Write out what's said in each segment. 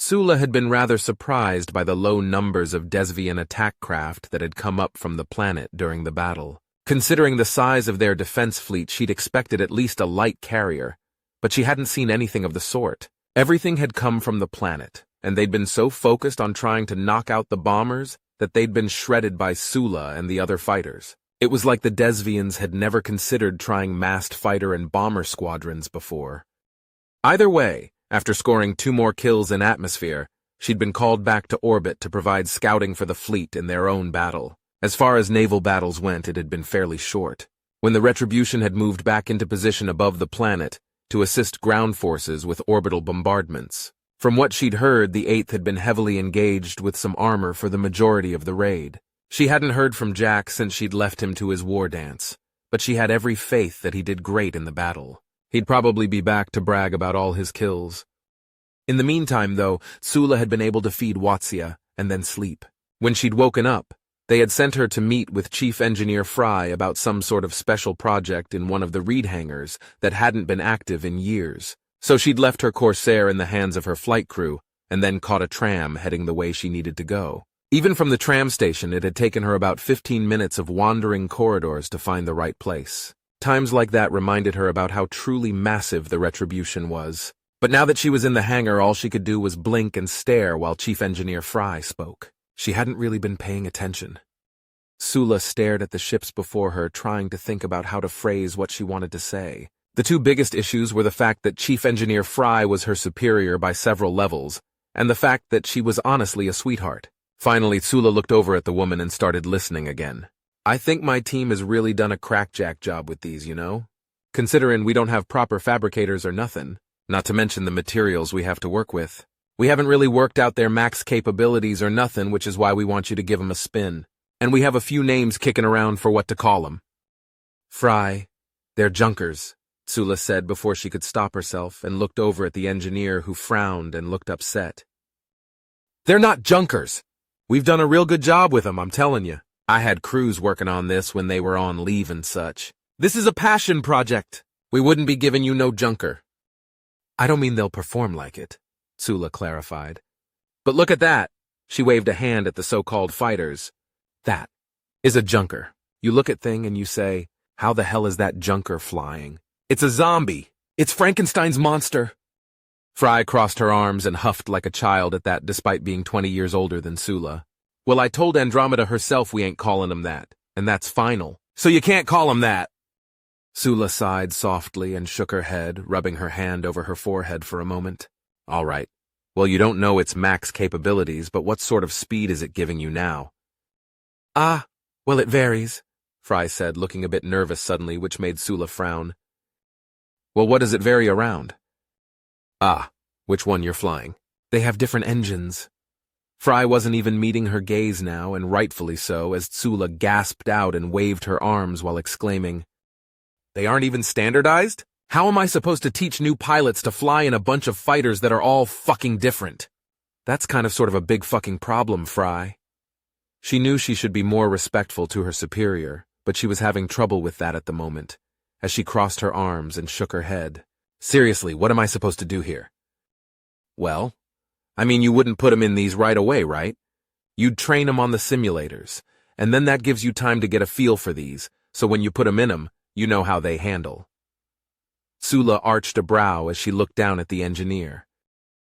Sula had been rather surprised by the low numbers of Desvian attack craft that had come up from the planet during the battle. Considering the size of their defense fleet, she'd expected at least a light carrier, but she hadn't seen anything of the sort. Everything had come from the planet, and they'd been so focused on trying to knock out the bombers that they'd been shredded by Sula and the other fighters. It was like the Desvians had never considered trying massed fighter and bomber squadrons before. Either way, after scoring 2 more kills in atmosphere, she'd been called back to orbit to provide scouting for the fleet in their own battle. As far as naval battles went, it had been fairly short. When the Retribution had moved back into position above the planet to assist ground forces with orbital bombardments. From what she'd heard, the 8th had been heavily engaged with some armor for the majority of the raid. She hadn't heard from Jack since she'd left him to his war dance, but she had every faith that he did great in the battle. He'd probably be back to brag about all his kills. In the meantime, though, Sula had been able to feed Watsia and then sleep. When she'd woken up, they had sent her to meet with Chief Engineer Fry about some sort of special project in one of the reed hangars that hadn't been active in years. So she'd left her Corsair in the hands of her flight crew and then caught a tram heading the way she needed to go. Even from the tram station, it had taken her about 15 minutes of wandering corridors to find the right place. Times like that reminded her about how truly massive the Retribution was. But now that she was in the hangar, all she could do was blink and stare while Chief Engineer Fry spoke. She hadn't really been paying attention. Sula stared at the ships before her, trying to think about how to phrase what she wanted to say. The 2 biggest issues were the fact that Chief Engineer Fry was her superior by several levels, and the fact that she was honestly a sweetheart. Finally, Sula looked over at the woman and started listening again. I think my team has really done a crackjack job with these, you know? Considering we don't have proper fabricators or nothing, not to mention the materials we have to work with. We haven't really worked out their max capabilities or nothing, which is why we want you to give them a spin. And we have a few names kicking around for what to call them. Fry, they're junkers, Sula said before she could stop herself and looked over at the engineer, who frowned and looked upset. They're not junkers. We've done a real good job with them, I'm telling you. I had crews working on this when they were on leave and such. This is a passion project. We wouldn't be giving you no junker. I don't mean they'll perform like it, Sula clarified. But look at that. She waved a hand at the so-called fighters. That is a junker. You look at thing and you say, how the hell is that junker flying? It's a zombie. It's Frankenstein's monster. Fry crossed her arms and huffed like a child at that, despite being 20 years older than Sula. Well, I told Andromeda herself we ain't calling him that, and that's final. So you can't call him that. Sula sighed softly and shook her head, rubbing her hand over her forehead for a moment. All right. Well, you don't know its max capabilities, but what sort of speed is it giving you now? Ah, well, it varies, Fry said, looking a bit nervous suddenly, which made Sula frown. Well, what does it vary around? Ah, which one you're flying? They have different engines. Fry wasn't even meeting her gaze now, and rightfully so, as Sula gasped out and waved her arms while exclaiming, They aren't even standardized? How am I supposed to teach new pilots to fly in a bunch of fighters that are all fucking different? That's kind of sort of a big fucking problem, Fry. She knew she should be more respectful to her superior, but she was having trouble with that at the moment, as she crossed her arms and shook her head. Seriously, what am I supposed to do here? Well, I mean, you wouldn't put them in these right away, right? You'd train them on the simulators, and then that gives you time to get a feel for these, so when you put them in them, you know how they handle. Sula arched a brow as she looked down at the engineer.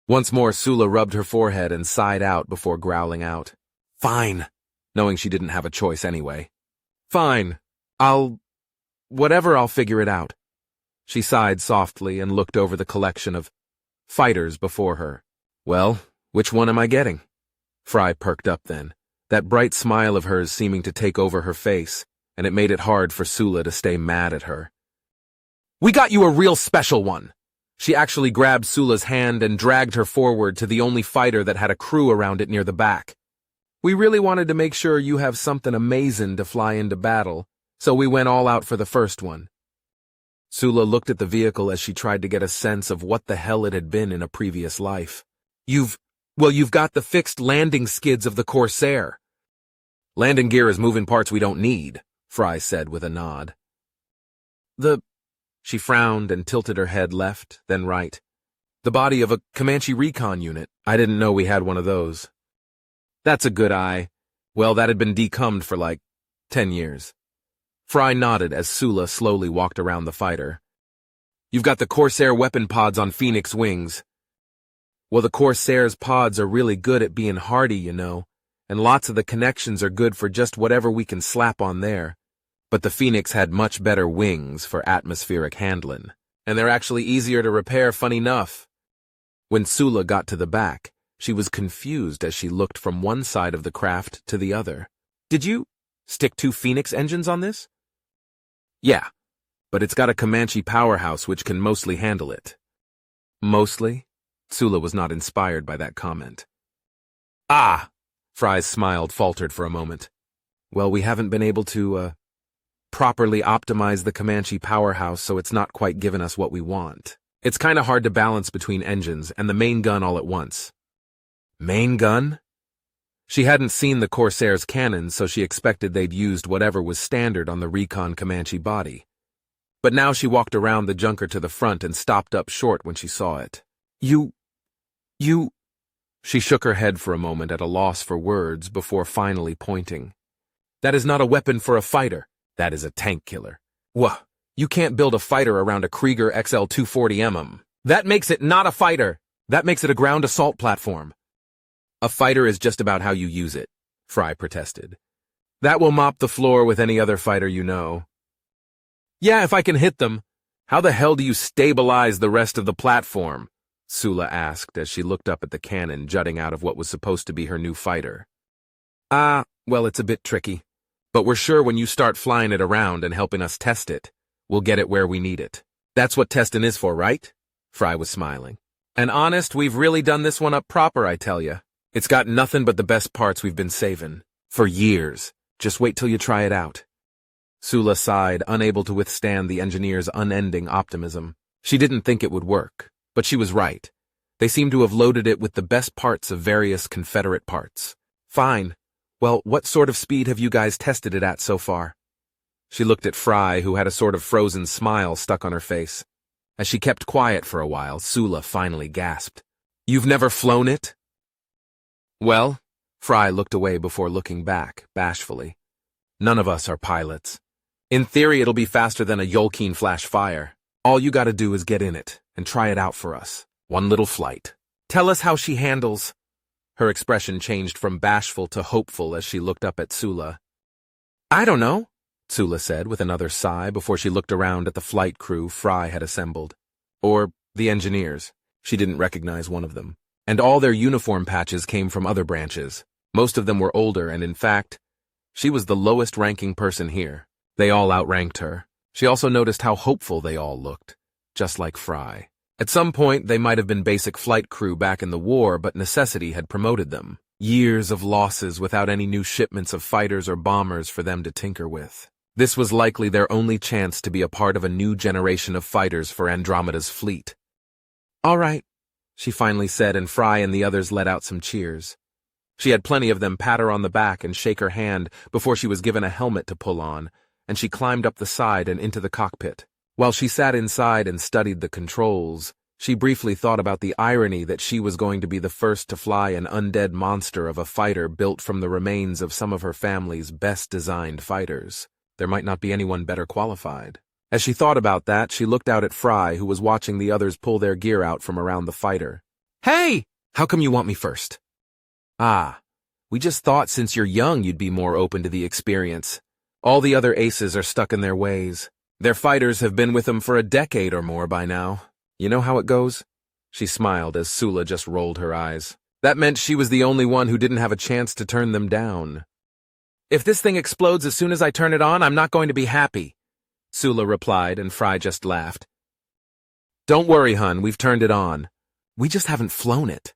Once more, Sula rubbed her forehead and sighed out before growling out, Fine, knowing she didn't have a choice anyway. Fine, I'll figure it out. She sighed softly and looked over the collection of fighters before her. Well, which one am I getting? Fry perked up then, that bright smile of hers seeming to take over her face, and it made it hard for Sula to stay mad at her. We got you a real special one. She actually grabbed Sula's hand and dragged her forward to the only fighter that had a crew around it near the back. We really wanted to make sure you have something amazing to fly into battle, so we went all out for the first one. Sula looked at the vehicle as she tried to get a sense of what the hell it had been in a previous life. You've got the fixed landing skids of the Corsair. Landing gear is moving parts we don't need, Fry said with a nod. She frowned and tilted her head left, then right. The body of a Comanche recon unit. I didn't know we had one of those. That's a good eye. Well, that had been decummed for like 10 years. Fry nodded as Sula slowly walked around the fighter. You've got the Corsair weapon pods on Phoenix wings. Well, the Corsair's pods are really good at being hardy, you know, and lots of the connections are good for just whatever we can slap on there. But the Phoenix had much better wings for atmospheric handling, and they're actually easier to repair, fun enough. When Sula got to the back, she was confused as she looked from one side of the craft to the other. Did you stick 2 Phoenix engines on this? Yeah, but it's got a Comanche powerhouse which can mostly handle it. Mostly? Sula was not inspired by that comment. Ah! Fry's smile faltered for a moment. Well, we haven't been able to, properly optimize the Comanche powerhouse, so it's not quite given us what we want. It's kinda hard to balance between engines and the main gun all at once. Main gun? She hadn't seen the Corsair's cannons, so she expected they'd used whatever was standard on the recon Comanche body. But now she walked around the junker to the front and stopped up short when she saw it. You... She shook her head for a moment at a loss for words before finally pointing. That is not a weapon for a fighter. That is a tank killer. Wha? You can't build a fighter around a Krieger XL 240mm. That makes it not a fighter. That makes it a ground assault platform. A fighter is just about how you use it, Fry protested. That will mop the floor with any other fighter you know. Yeah, if I can hit them. How the hell do you stabilize the rest of the platform? Sula asked as she looked up at the cannon jutting out of what was supposed to be her new fighter. Well, it's a bit tricky. But we're sure when you start flying it around and helping us test it, we'll get it where we need it. That's what testing is for, right? Fry was smiling. And honest, we've really done this one up proper, I tell ya. It's got nothing but the best parts we've been saving. For years. Just wait till you try it out. Sula sighed, unable to withstand the engineer's unending optimism. She didn't think it would work, but she was right. They seemed to have loaded it with the best parts of various Confederate parts. Fine. Well, what sort of speed have you guys tested it at so far? She looked at Fry, who had a sort of frozen smile stuck on her face. As she kept quiet for a while, Sula finally gasped. You've never flown it? Well, Fry looked away before looking back, bashfully. None of us are pilots. In theory, it'll be faster than a Yolkeen flash fire. All you gotta do is get in it and try it out for us. One little flight. Tell us how she handles. Her expression changed from bashful to hopeful as she looked up at Sula. I don't know, Sula said with another sigh before she looked around at the flight crew Fry had assembled. Or the engineers. She didn't recognize one of them. And all their uniform patches came from other branches. Most of them were older, and in fact, she was the lowest-ranking person here. They all outranked her. She also noticed how hopeful they all looked, just like Fry. At some point, they might have been basic flight crew back in the war, but necessity had promoted them. Years of losses without any new shipments of fighters or bombers for them to tinker with. This was likely their only chance to be a part of a new generation of fighters for Andromeda's fleet. All right, she finally said, and Fry and the others let out some cheers. She had plenty of them pat her on the back and shake her hand before she was given a helmet to pull on, and she climbed up the side and into the cockpit. While she sat inside and studied the controls, she briefly thought about the irony that she was going to be the first to fly an undead monster of a fighter built from the remains of some of her family's best-designed fighters. There might not be anyone better qualified. As she thought about that, she looked out at Fry, who was watching the others pull their gear out from around the fighter. Hey! How come you want me first? We just thought since you're young you'd be more open to the experience. All the other aces are stuck in their ways. Their fighters have been with them for a decade or more by now. You know how it goes? She smiled as Sula just rolled her eyes. That meant she was the only one who didn't have a chance to turn them down. If this thing explodes as soon as I turn it on, I'm not going to be happy, Sula replied, and Fry just laughed. Don't worry, hun, we've turned it on. We just haven't flown it.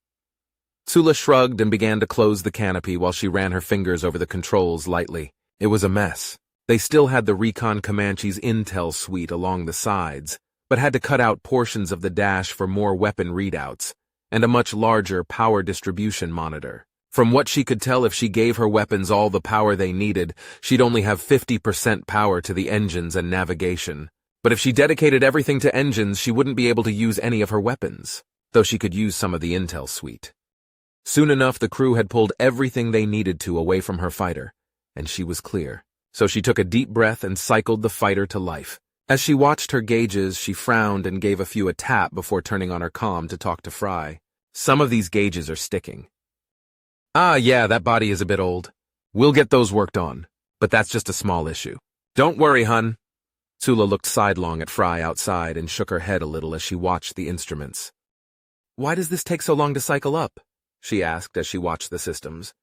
Sula shrugged and began to close the canopy while she ran her fingers over the controls lightly. It was a mess. They still had the Recon Comanche's intel suite along the sides, but had to cut out portions of the dash for more weapon readouts, and a much larger power distribution monitor. From what she could tell, if she gave her weapons all the power they needed, she'd only have 50% power to the engines and navigation. But if she dedicated everything to engines, she wouldn't be able to use any of her weapons. though she could use some of the intel suite. Soon enough, the crew had pulled everything they needed to away from her fighter, and she was clear. So she took a deep breath and cycled the fighter to life. As she watched her gauges, she frowned and gave a few a tap before turning on her comm to talk to Fry. Some of these gauges are sticking. Ah, yeah, that body is a bit old. We'll get those worked on, but that's just a small issue. Don't worry, hun. Sula looked sidelong at Fry outside and shook her head a little as she watched the instruments. Why does this take so long to cycle up? She asked as she watched the systems.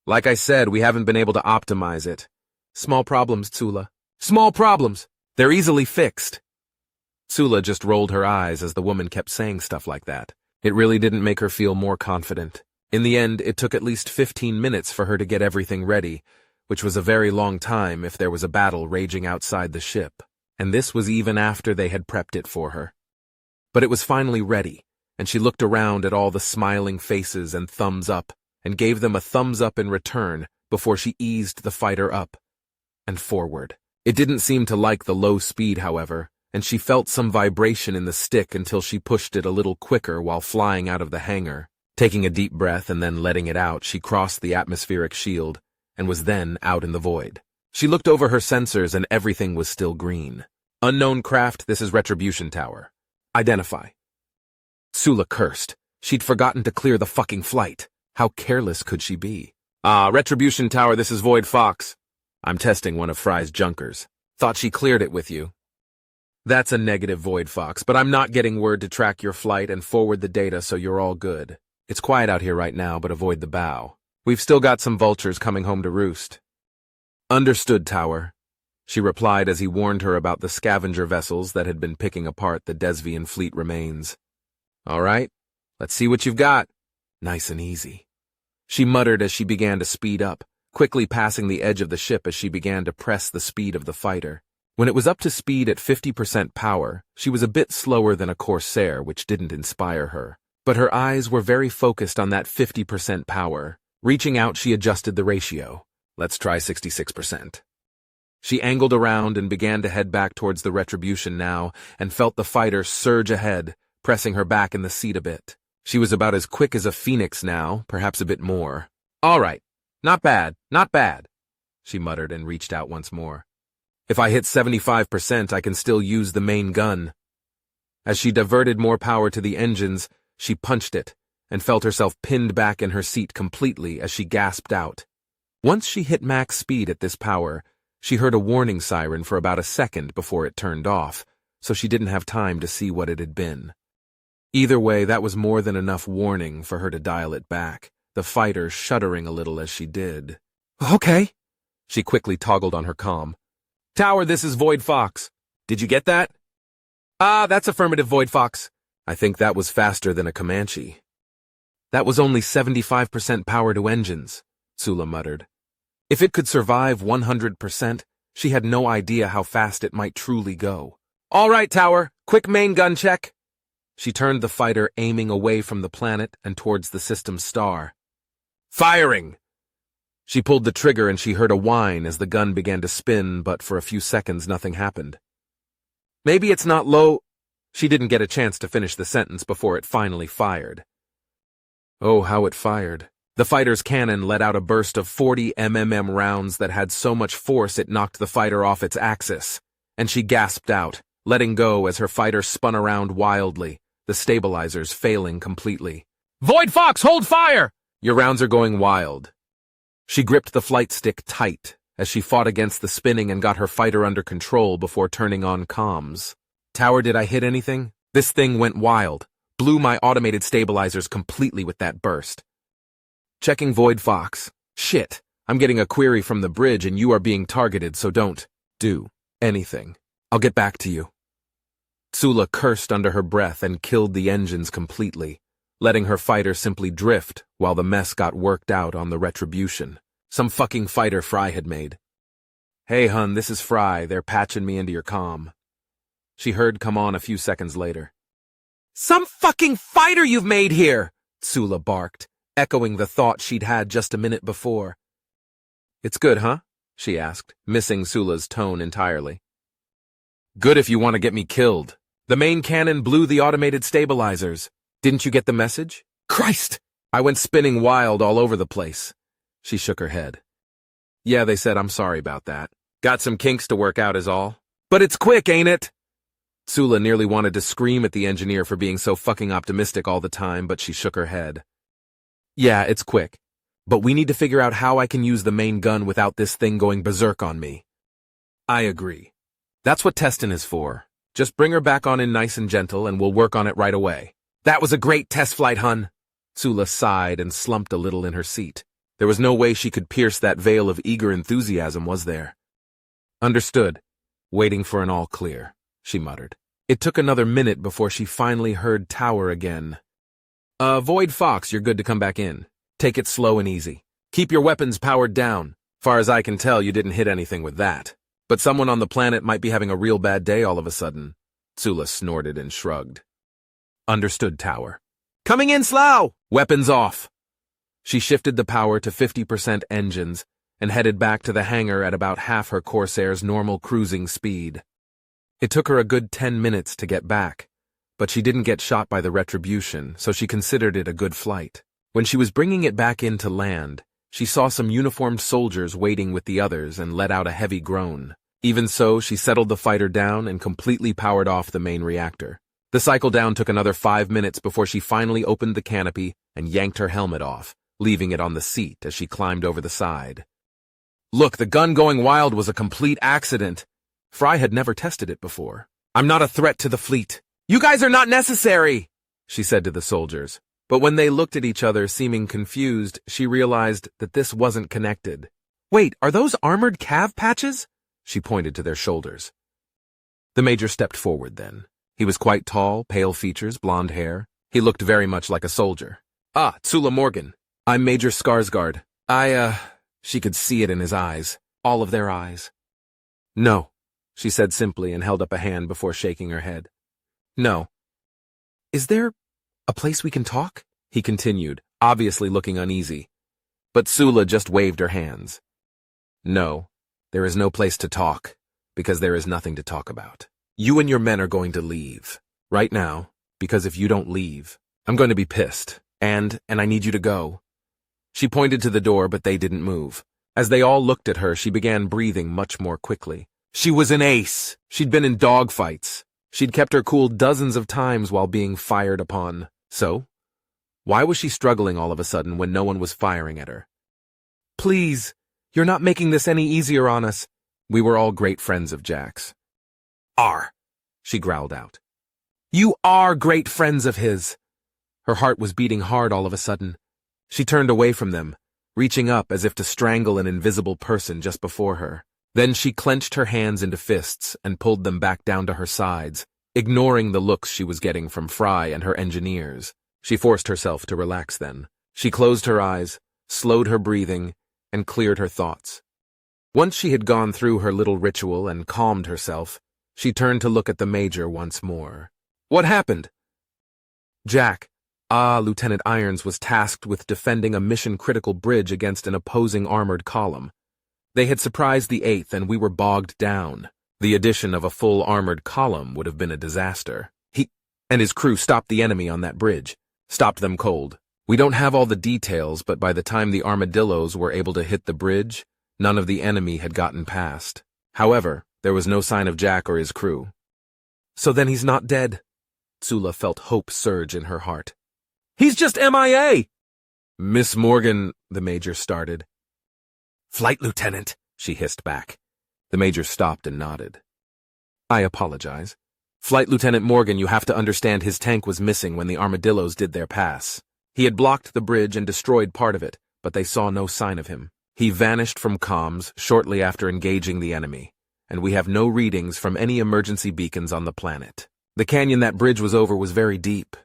Like I said, we haven't been able to optimize it. Small problems, Tsula. Small problems! They're easily fixed. Tsula just rolled her eyes as the woman kept saying stuff like that. It really didn't make her feel more confident. In the end, it took at least 15 minutes for her to get everything ready, which was a very long time if there was a battle raging outside the ship, and this was even after they had prepped it for her. But it was finally ready, and she looked around at all the smiling faces and thumbs up, and gave them a thumbs up in return before she eased the fighter up and forward. It didn't seem to like the low speed, however, and she felt some vibration in the stick until she pushed it a little quicker while flying out of the hangar. Taking a deep breath and then letting it out, she crossed the atmospheric shield and was then out in the void. She looked over her sensors and everything was still green. Unknown craft, this is Retribution Tower. Identify. Sula cursed. She'd forgotten to clear the fucking flight. How careless could she be? Retribution Tower, this is Void Fox. I'm testing one of Fry's junkers. Thought she cleared it with you. That's a negative, Void Fox, but I'm not getting word to track your flight and forward the data so you're all good. It's quiet out here right now, but avoid the bow. We've still got some vultures coming home to roost. Understood, Tower, she replied as he warned her about the scavenger vessels that had been picking apart the Desvian fleet remains. All right, let's see what you've got. Nice and easy. She muttered as she began to speed up, quickly passing the edge of the ship as she began to press the speed of the fighter. When it was up to speed at 50% power, she was a bit slower than a Corsair, which didn't inspire her. But her eyes were very focused on that 50% power. Reaching out, she adjusted the ratio. Let's try 66%. She angled around and began to head back towards the Retribution now, and felt the fighter surge ahead, pressing her back in the seat a bit. She was about as quick as a phoenix now, perhaps a bit more. All right. Not bad, not bad, she muttered and reached out once more. If I hit 75%, I can still use the main gun. As she diverted more power to the engines, she punched it and felt herself pinned back in her seat completely as she gasped out. Once she hit max speed at this power, she heard a warning siren for about a second before it turned off, so she didn't have time to see what it had been. Either way, that was more than enough warning for her to dial it back, the fighter shuddering a little as she did. Okay. She quickly toggled on her comm. Tower, this is Void Fox. Did you get that? That's affirmative, Void Fox. I think that was faster than a Comanche. That was only 75% power to engines, Sula muttered. If it could survive 100%, she had no idea how fast it might truly go. All right, Tower, quick main gun check. She turned the fighter, aiming away from the planet and towards the system's star. Firing! She pulled the trigger and she heard a whine as the gun began to spin, but for a few seconds nothing happened. Maybe it's not low. She didn't get a chance to finish the sentence before it finally fired. Oh, how it fired. The fighter's cannon let out a burst of 40 mm rounds that had so much force it knocked the fighter off its axis, and she gasped out, letting go as her fighter spun around wildly, the stabilizers failing completely. Void Fox, hold fire! Your rounds are going wild. She gripped the flight stick tight as she fought against the spinning and got her fighter under control before turning on comms. Tower, did I hit anything? This thing went wild, blew my automated stabilizers completely with that burst. Checking Void Fox. Shit, I'm getting a query from the bridge and you are being targeted, so don't do anything. I'll get back to you. Sula cursed under her breath and killed the engines completely, letting her fighter simply drift while the mess got worked out on the Retribution. Some fucking fighter Fry had made. Hey, hun, this is Fry. They're patching me into your comm. She heard come on a few seconds later. Some fucking fighter you've made here, Sula barked, echoing the thought she'd had just a minute before. It's good, huh? She asked, missing Sula's tone entirely. Good if you want to get me killed. The main cannon blew the automated stabilizers. Didn't you get the message? Christ! I went spinning wild all over the place. She shook her head. Yeah, they said I'm sorry about that. Got some kinks to work out is all. But it's quick, ain't it? Sula nearly wanted to scream at the engineer for being so fucking optimistic all the time, but she shook her head. Yeah, it's quick. But we need to figure out how I can use the main gun without this thing going berserk on me. I agree. That's what testing is for. Just bring her back on in nice and gentle and we'll work on it right away. That was a great test flight, hun. Sula sighed and slumped a little in her seat. There was no way she could pierce that veil of eager enthusiasm, was there? Understood. Waiting for an all clear, she muttered. It took another minute before she finally heard Tower again. Void Fox, you're good to come back in. Take it slow and easy. Keep your weapons powered down. Far as I can tell, you didn't hit anything with that. But someone on the planet might be having a real bad day all of a sudden. Sula snorted and shrugged. Understood, Tower. Coming in slow! Weapons off! She shifted the power to 50% engines and headed back to the hangar at about half her Corsair's normal cruising speed. It took her a good 10 minutes to get back, but she didn't get shot by the Retribution, so she considered it a good flight. When she was bringing it back in to land, she saw some uniformed soldiers waiting with the others and let out a heavy groan. Even so, she settled the fighter down and completely powered off the main reactor. The cycle down took another 5 minutes before she finally opened the canopy and yanked her helmet off, leaving it on the seat as she climbed over the side. Look, the gun going wild was a complete accident. Fry had never tested it before. I'm not a threat to the fleet. You guys are not necessary, she said to the soldiers. But when they looked at each other, seeming confused, she realized that this wasn't connected. Wait, are those armored cav patches? She pointed to their shoulders. The Major stepped forward then. He was quite tall, pale features, blonde hair. He looked very much like a soldier. Ah, Tsula Morgan. I'm Major Skarsgård. She could see it in his eyes. All of their eyes. No, she said simply and held up a hand before shaking her head. No. Is there a place we can talk? He continued, obviously looking uneasy. But Sula just waved her hands. No, there is no place to talk, because there is nothing to talk about. You and your men are going to leave. Right now, because if you don't leave, I'm going to be pissed, and I need you to go. She pointed to the door, but they didn't move. As they all looked at her, she began breathing much more quickly. She was an ace. She'd been in dogfights. She'd kept her cool dozens of times while being fired upon. So, why was she struggling all of a sudden when no one was firing at her? Please, you're not making this any easier on us. We were all great friends of Jack's. She growled out. You are great friends of his. Her heart was beating hard all of a sudden. She turned away from them, reaching up as if to strangle an invisible person just before her. Then she clenched her hands into fists and pulled them back down to her sides, ignoring the looks she was getting from Fry and her engineers. She forced herself to relax then. She closed her eyes, slowed her breathing, and cleared her thoughts. Once she had gone through her little ritual and calmed herself, she turned to look at the Major once more. What happened? Jack. Lieutenant Irons was tasked with defending a mission-critical bridge against an opposing armored column. They had surprised the 8th and we were bogged down. The addition of a full armored column would have been a disaster. He and his crew stopped the enemy on that bridge. Stopped them cold. We don't have all the details, but by the time the armadillos were able to hit the bridge, none of the enemy had gotten past. However, there was no sign of Jack or his crew. So then he's not dead. Sula felt hope surge in her heart. He's just MIA! Miss Morgan, the Major started. Flight Lieutenant, she hissed back. The Major stopped and nodded. I apologize. Flight Lieutenant Morgan, you have to understand his tank was missing when the armadillos did their pass. He had blocked the bridge and destroyed part of it, but they saw no sign of him. He vanished from comms shortly after engaging the enemy, and we have no readings from any emergency beacons on the planet. The canyon that bridge was over was very deep.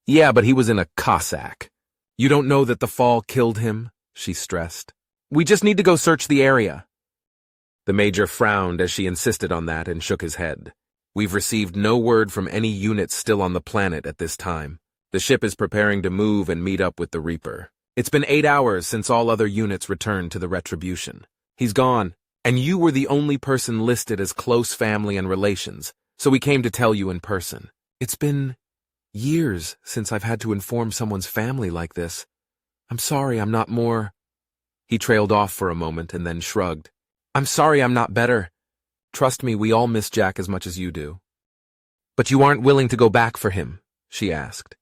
Yeah, but he was in a Cossack. You don't know that the fall killed him, she stressed. We just need to go search the area. The Major frowned as she insisted on that and shook his head. We've received no word from any units still on the planet at this time. The ship is preparing to move and meet up with the Reaper. It's been 8 hours since all other units returned to the Retribution. He's gone, and you were the only person listed as close family and relations, so we came to tell you in person. It's been Years since I've had to inform someone's family like this. I'm sorry I'm not more. He trailed off for a moment and then shrugged. I'm sorry I'm not better. Trust me, we all miss Jack as much as you do. But you aren't willing to go back for him, she asked.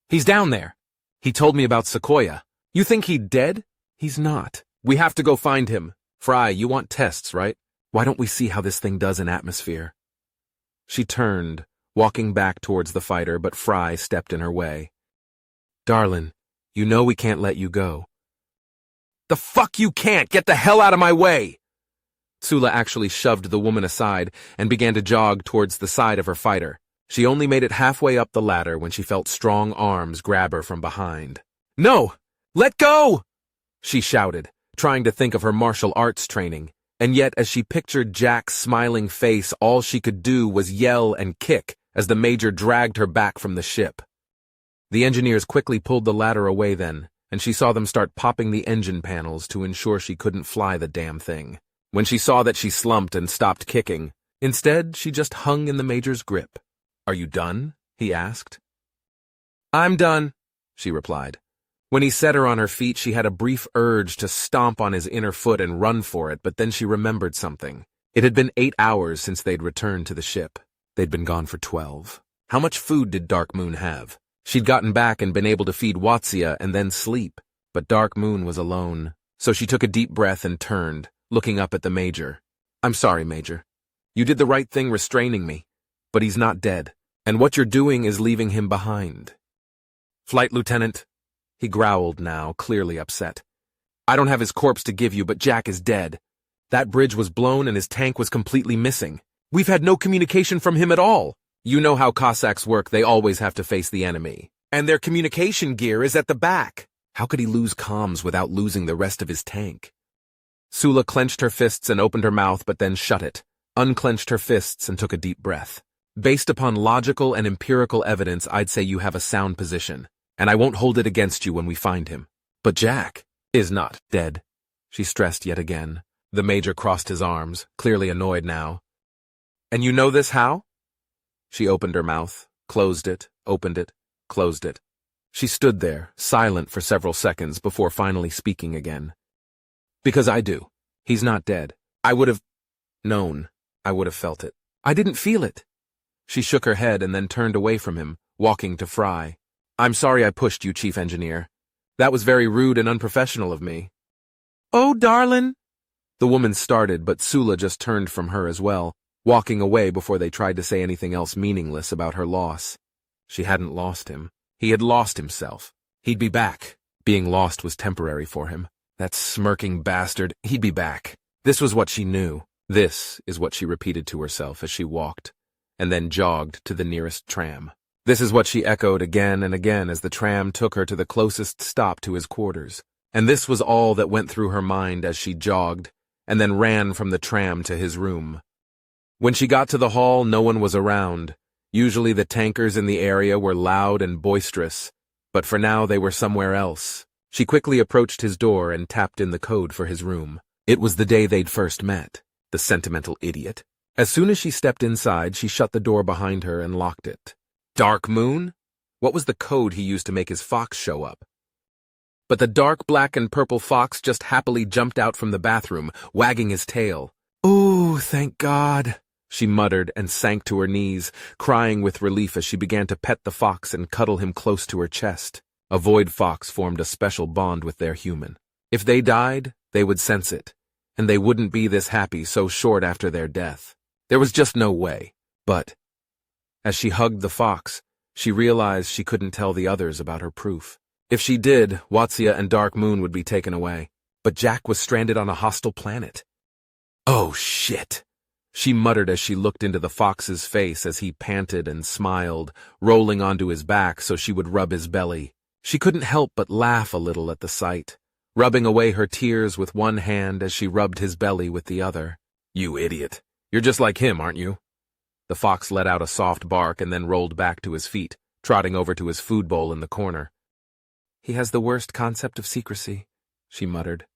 He's down there. He told me about Sequoia. You think he's dead? He's not. We have to go find him. Fry, you want tests, right? Why don't we see how this thing does in atmosphere? She turned, walking back towards the fighter, but Fry stepped in her way. Darlin, you know we can't let you go. The fuck you can't! Get the hell out of my way! Sula actually shoved the woman aside and began to jog towards the side of her fighter. She only made it halfway up the ladder when she felt strong arms grab her from behind. No! Let go! She shouted, trying to think of her martial arts training, and yet as she pictured Jack's smiling face, all she could do was yell and kick as the Major dragged her back from the ship. The engineers quickly pulled the ladder away then, and she saw them start popping the engine panels to ensure she couldn't fly the damn thing. When she saw that, she slumped and stopped kicking. Instead, she just hung in the Major's grip. Are you done? He asked. I'm done, she replied. When he set her on her feet, she had a brief urge to stomp on his inner foot and run for it, but then she remembered something. It had been 8 hours since they'd returned to the ship. They'd been gone for 12. How much food did Dark Moon have? She'd gotten back and been able to feed Watsia and then sleep, but Dark Moon was alone. So she took a deep breath and turned, looking up at the Major. I'm sorry, Major. You did the right thing restraining me, but he's not dead, and what you're doing is leaving him behind. Flight Lieutenant, he growled now, clearly upset. I don't have his corpse to give you, but Jack is dead. That bridge was blown and his tank was completely missing. We've had no communication from him at all. You know how Cossacks work, they always have to face the enemy. And their communication gear is at the back. How could he lose comms without losing the rest of his tank? Sula clenched her fists and opened her mouth, but then shut it, unclenched her fists and took a deep breath. Based upon logical and empirical evidence, I'd say you have a sound position, and I won't hold it against you when we find him. But Jack is not dead, she stressed yet again. The Major crossed his arms, clearly annoyed now. And you know this how? She opened her mouth, closed it, opened it, closed it. She stood there, silent for several seconds before finally speaking again. Because I do. He's not dead. I would have known. I would have felt it. I didn't feel it. She shook her head and then turned away from him, walking to Fry. I'm sorry I pushed you, Chief Engineer. That was very rude and unprofessional of me. Oh, darling. The woman started, but Sula just turned from her as well, walking away before they tried to say anything else meaningless about her loss. She hadn't lost him. He had lost himself. He'd be back. Being lost was temporary for him. That smirking bastard, he'd be back. This was what she knew. This is what she repeated to herself as she walked, and then jogged to the nearest tram. This is what she echoed again and again as the tram took her to the closest stop to his quarters. And this was all that went through her mind as she jogged, and then ran from the tram to his room. When she got to the hall, no one was around. Usually the tankers in the area were loud and boisterous, but for now they were somewhere else. She quickly approached his door and tapped in the code for his room. It was the day they'd first met, the sentimental idiot. As soon as she stepped inside, she shut the door behind her and locked it. Dark Moon? What was the code he used to make his fox show up? But the dark black and purple fox just happily jumped out from the bathroom, wagging his tail. Ooh, thank God, she muttered and sank to her knees, crying with relief as she began to pet the fox and cuddle him close to her chest. A void fox formed a special bond with their human. If they died, they would sense it, and they wouldn't be this happy so short after their death. There was just no way. But as she hugged the fox, she realized she couldn't tell the others about her proof. If she did, Watsia and Dark Moon would be taken away. But Jack was stranded on a hostile planet. Oh, shit, she muttered as she looked into the fox's face as he panted and smiled, rolling onto his back so she would rub his belly. She couldn't help but laugh a little at the sight, rubbing away her tears with one hand as she rubbed his belly with the other. You idiot. You're just like him, aren't you? The fox let out a soft bark and then rolled back to his feet, trotting over to his food bowl in the corner. He has the worst concept of secrecy, she muttered.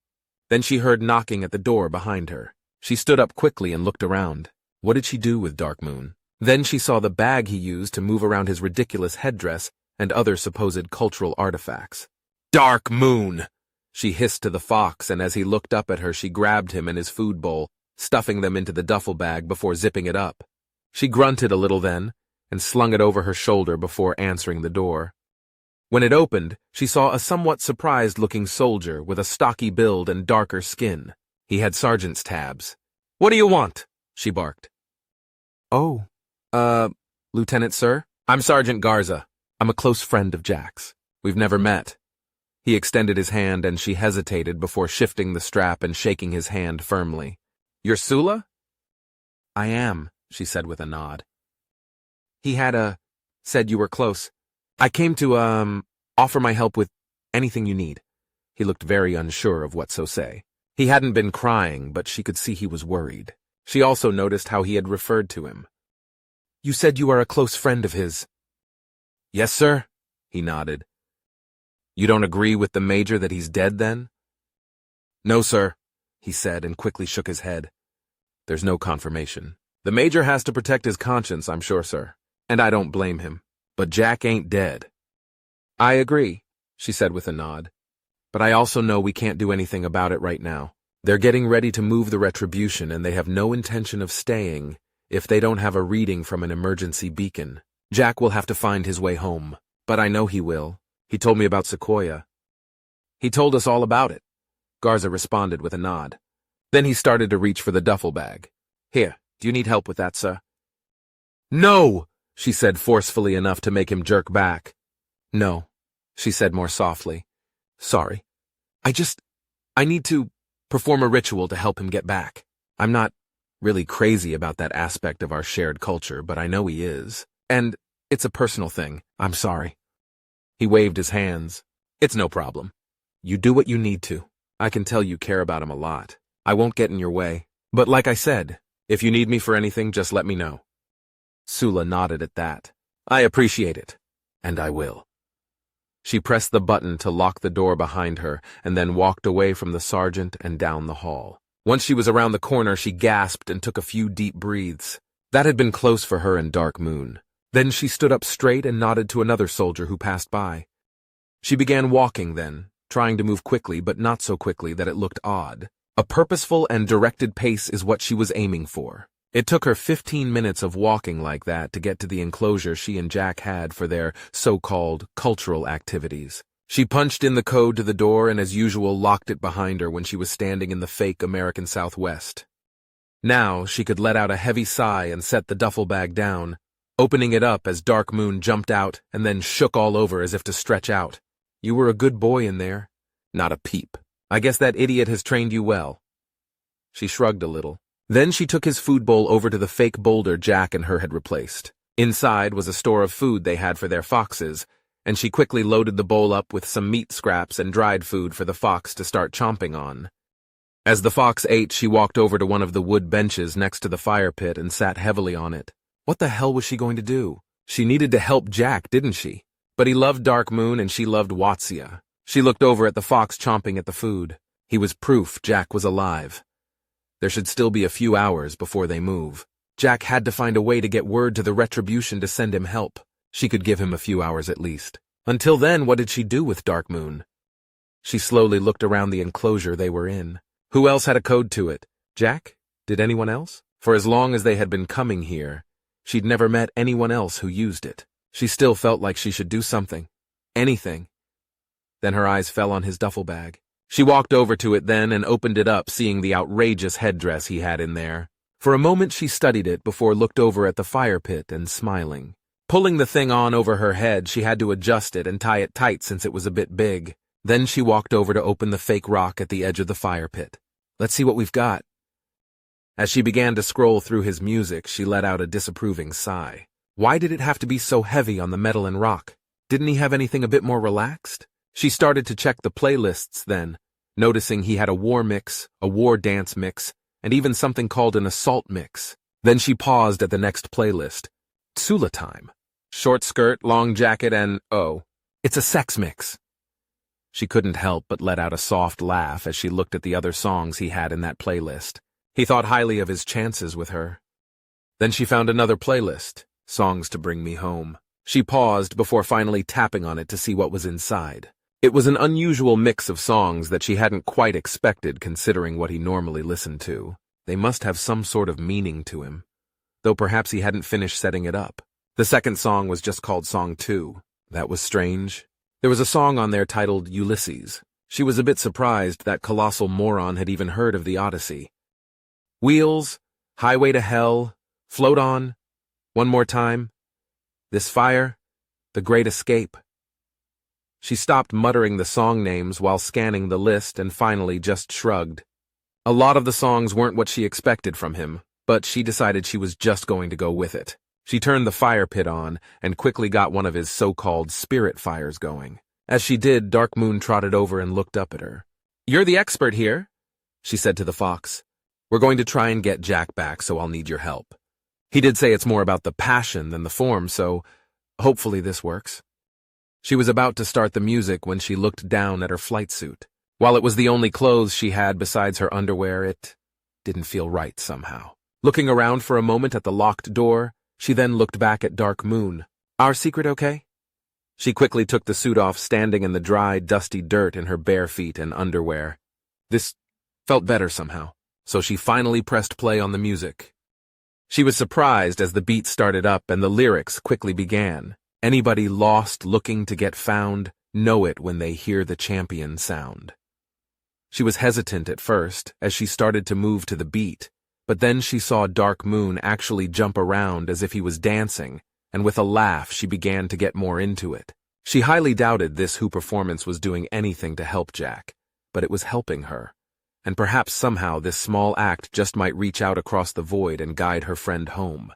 Then she heard knocking at the door behind her. She stood up quickly and looked around. What did she do with Dark Moon? Then she saw the bag he used to move around his ridiculous headdress and other supposed cultural artifacts. "Dark Moon!" She hissed to the fox, and as he looked up at her, she grabbed him and his food bowl, stuffing them into the duffel bag before zipping it up. She grunted a little then, and slung it over her shoulder before answering the door. When it opened, she saw a somewhat surprised-looking soldier with a stocky build and darker skin. He had sergeant's tabs. "What do you want?" she barked. "Oh, Lieutenant, sir? I'm Sergeant Garza. I'm a close friend of Jack's. We've never met." He extended his hand and she hesitated before shifting the strap and shaking his hand firmly. "You're Sula?" "I am," she said with a nod. "He had said you were close. I came to, offer my help with anything you need." He looked very unsure of what to say. He hadn't been crying, but she could see he was worried. She also noticed how he had referred to him. "You said you are a close friend of his." "Yes, sir," he nodded. "You don't agree with the Major that he's dead, then?" "No, sir," he said and quickly shook his head. "There's no confirmation. The Major has to protect his conscience, I'm sure, sir. And I don't blame him. But Jack ain't dead." "I agree," she said with a nod. "But I also know we can't do anything about it right now. They're getting ready to move the retribution, and they have no intention of staying if they don't have a reading from an emergency beacon. Jack will have to find his way home. But I know he will. He told me about Sequoia." "He told us all about it," Garza responded with a nod. Then he started to reach for the duffel bag. "Here, do you need help with that, sir?" "No!" she said forcefully enough to make him jerk back. "No," she said more softly. "Sorry. I need to perform a ritual to help him get back. I'm not really crazy about that aspect of our shared culture, but I know he is. And it's a personal thing. I'm sorry." He waved his hands. "It's no problem. You do what you need to. I can tell you care about him a lot. I won't get in your way. But like I said, if you need me for anything, just let me know." Sula nodded at that. "I appreciate it. And I will." She pressed the button to lock the door behind her and then walked away from the sergeant and down the hall. Once she was around the corner, she gasped and took a few deep breaths. That had been close for her in Dark Moon. Then she stood up straight and nodded to another soldier who passed by. She began walking then, trying to move quickly but not so quickly that it looked odd. A purposeful and directed pace is what she was aiming for. It took her 15 minutes of walking like that to get to the enclosure she and Jack had for their so-called cultural activities. She punched in the code to the door and as usual locked it behind her when she was standing in the fake American Southwest. Now she could let out a heavy sigh and set the duffel bag down, opening it up as Dark Moon jumped out and then shook all over as if to stretch out. "You were a good boy in there." "Not a peep. I guess that idiot has trained you well." She shrugged a little. Then she took his food bowl over to the fake boulder Jack and her had replaced. Inside was a store of food they had for their foxes, and she quickly loaded the bowl up with some meat scraps and dried food for the fox to start chomping on. As the fox ate, she walked over to one of the wood benches next to the fire pit and sat heavily on it. What the hell was she going to do? She needed to help Jack, didn't she? But he loved Dark Moon and she loved Watsia. She looked over at the fox chomping at the food. He was proof Jack was alive. There should still be a few hours before they move. Jack had to find a way to get word to the retribution to send him help. She could give him a few hours at least. Until then, what did she do with Dark Moon? She slowly looked around the enclosure they were in. Who else had a code to it? Jack? Did anyone else? For as long as they had been coming here, she'd never met anyone else who used it. She still felt like she should do something. Anything. Then her eyes fell on his duffel bag. She walked over to it then and opened it up, seeing the outrageous headdress he had in there. For a moment she studied it before looked over at the fire pit and smiling. Pulling the thing on over her head, she had to adjust it and tie it tight since it was a bit big. Then she walked over to open the fake rock at the edge of the fire pit. "Let's see what we've got." As she began to scroll through his music, she let out a disapproving sigh. Why did it have to be so heavy on the metal and rock? Didn't he have anything a bit more relaxed? She started to check the playlists then, noticing he had a war mix, a war dance mix, and even something called an assault mix. Then she paused at the next playlist. Tsula time. Short skirt, long jacket, and, oh, it's a sex mix. She couldn't help but let out a soft laugh as she looked at the other songs he had in that playlist. He thought highly of his chances with her. Then she found another playlist, Songs to Bring Me Home. She paused before finally tapping on it to see what was inside. It was an unusual mix of songs that she hadn't quite expected considering what he normally listened to. They must have some sort of meaning to him, though perhaps he hadn't finished setting it up. The second song was just called Song 2. That was strange. There was a song on there titled Ulysses. She was a bit surprised that colossal moron had even heard of the Odyssey. Wheels, Highway to Hell, Float On, One More Time, This Fire, The Great Escape. She stopped muttering the song names while scanning the list and finally just shrugged. A lot of the songs weren't what she expected from him, but she decided she was just going to go with it. She turned the fire pit on and quickly got one of his so-called spirit fires going. As she did, Dark Moon trotted over and looked up at her. "You're the expert here," she said to the fox. "We're going to try and get Jack back, so I'll need your help. He did say it's more about the passion than the form, so hopefully this works." She was about to start the music when she looked down at her flight suit. While it was the only clothes she had besides her underwear, it didn't feel right somehow. Looking around for a moment at the locked door, she then looked back at Dark Moon. "Our secret okay?" She quickly took the suit off, standing in the dry, dusty dirt in her bare feet and underwear. This felt better somehow, so she finally pressed play on the music. She was surprised as the beat started up and the lyrics quickly began. "Anybody lost looking to get found, know it when they hear the champion sound." She was hesitant at first as she started to move to the beat, but then she saw Dark Moon actually jump around as if he was dancing, and with a laugh she began to get more into it. She highly doubted this Who performance was doing anything to help Jack, but it was helping her, and perhaps somehow this small act just might reach out across the void and guide her friend home.